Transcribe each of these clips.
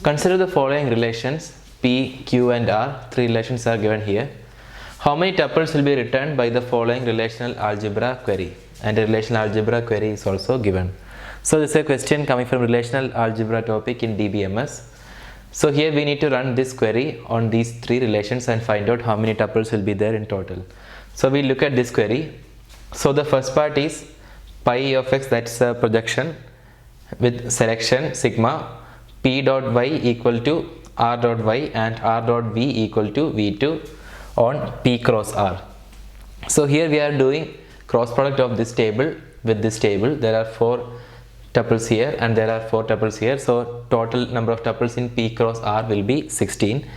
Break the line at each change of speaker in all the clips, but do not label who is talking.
Consider the following relations P, Q and R. Three relations are given here. How many tuples will be returned by the following relational algebra query? And a relational algebra query is also given. So this is a question coming from relational algebra topic in DBMS. So here we need to run this query on these three relations and find out how many tuples will be there in total. So we look at this query. So the first part is pi of x, that's a projection with selection sigma p dot y equal to r dot y and r dot v equal to v2 on p cross r. So here we are doing cross product of this table with this table. There are 4 tuples here and there are 4 tuples here. So total number of tuples in p cross r will be 16.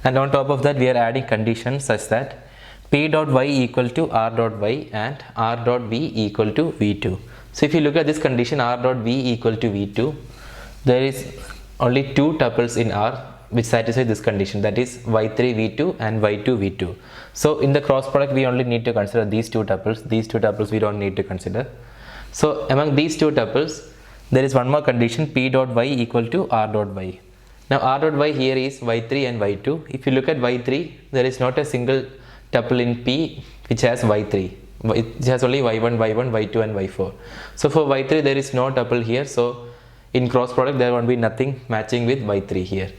And on top of that we are adding conditions such that p dot y equal to r dot y and r dot v equal to v2. So if you look at this condition r dot v equal to v2, there is only 2 tuples in R which satisfy this condition, that is y3 v2 and y2 v2. So in the cross product we only need to consider these 2 tuples. These 2 tuples we don't need to consider. So among these 2 tuples there is one more condition, p dot y equal to r dot y. Now r dot y here is y3 and y2. If you look at y3, there is not a single tuple in p which has y3. It has only y1, y1, y2 and y4. So for y3 there is no tuple here. So in cross product there won't be nothing matching with y3 here.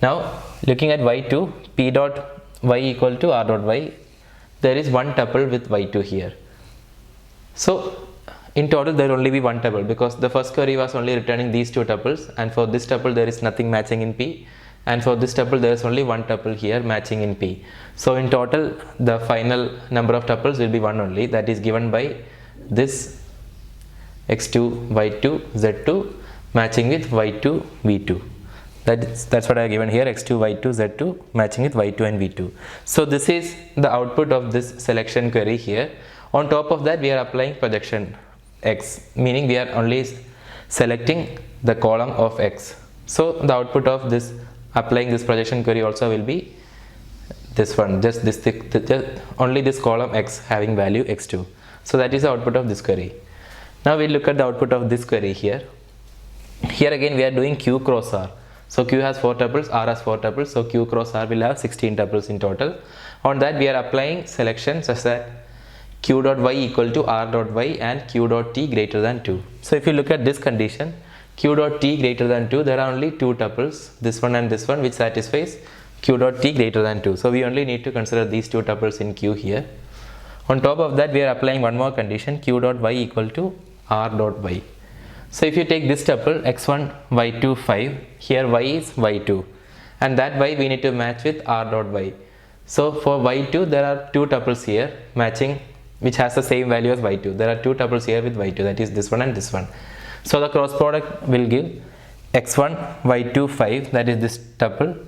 Now looking at y2, p dot y equal to r dot y, there is one tuple with y2 here. So in total there will only be one tuple because the first query was only returning these 2 tuples, and for this tuple there is nothing matching in p, and for this tuple there is only one tuple here matching in p. So in total the final number of tuples will be one only, that is given by this x2, y2, z2 matching with y2, v2. That's what I have given here, x2, y2, z2 matching with y2 and v2. So this is the output of this selection query here. On top of that we are applying projection x, meaning we are only selecting the column of x. So the output of this applying this projection query also will be this one, just only this column x having value x2. So that is the output of this query. Now we look at the output of this query here. Here again we are doing q cross r. So q has 4 tuples, r has 4 tuples, so q cross r will have 16 tuples in total. On that we are applying selection such that q dot y equal to r dot y and q dot t greater than 2. So if you look at this condition, q dot t greater than 2, there are only 2 tuples, this one and this one, which satisfies q dot t greater than 2. So we only need to consider these 2 tuples in q here. On top of that we are applying one more condition, q dot y equal to r dot y. So if you take this tuple x1, y2, 5, here y is y2 and that y we need to match with r dot y. So for y2 there are 2 tuples here matching which has the same value as y2. There are 2 tuples here with y2, that is this one and this one. So the cross product will give x1, y2, 5, that is this tuple.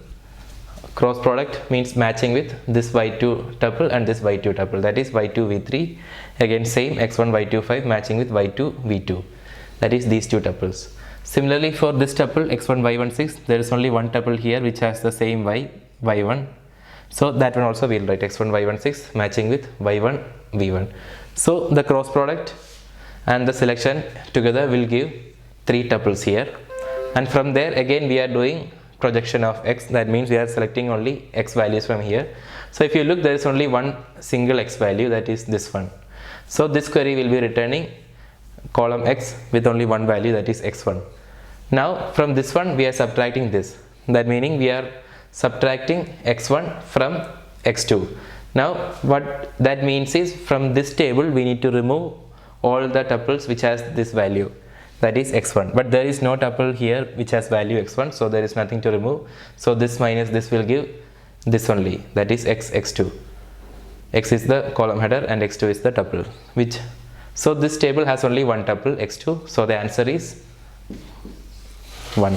Cross product means matching with this y2 tuple and this y2 tuple, that is y2, v3. Again same x1, y2, 5 matching with y2, v2. That is these 2 tuples. Similarly for this tuple x1, y1, 6, there is only one tuple here which has the same y, y1. So that one also we will write x1, y1, 6 matching with y1, v1. So the cross product and the selection together will give 3 tuples here. And from there again we are doing projection of x, that means we are selecting only x values from here. So if you look, there is only one single x value, that is this one. So this query will be returning column x with only one value, that is x1. Now from this one we are subtracting this, that meaning we are subtracting x1 from x2. Now what that means is from this table we need to remove all the tuples which has this value, that is x1, but there is no tuple here which has value x1, so there is nothing to remove. So this minus this will give this only, that is x2. X is the column header and x2 is the tuple, which so this table has only one tuple x2, so the answer is 1.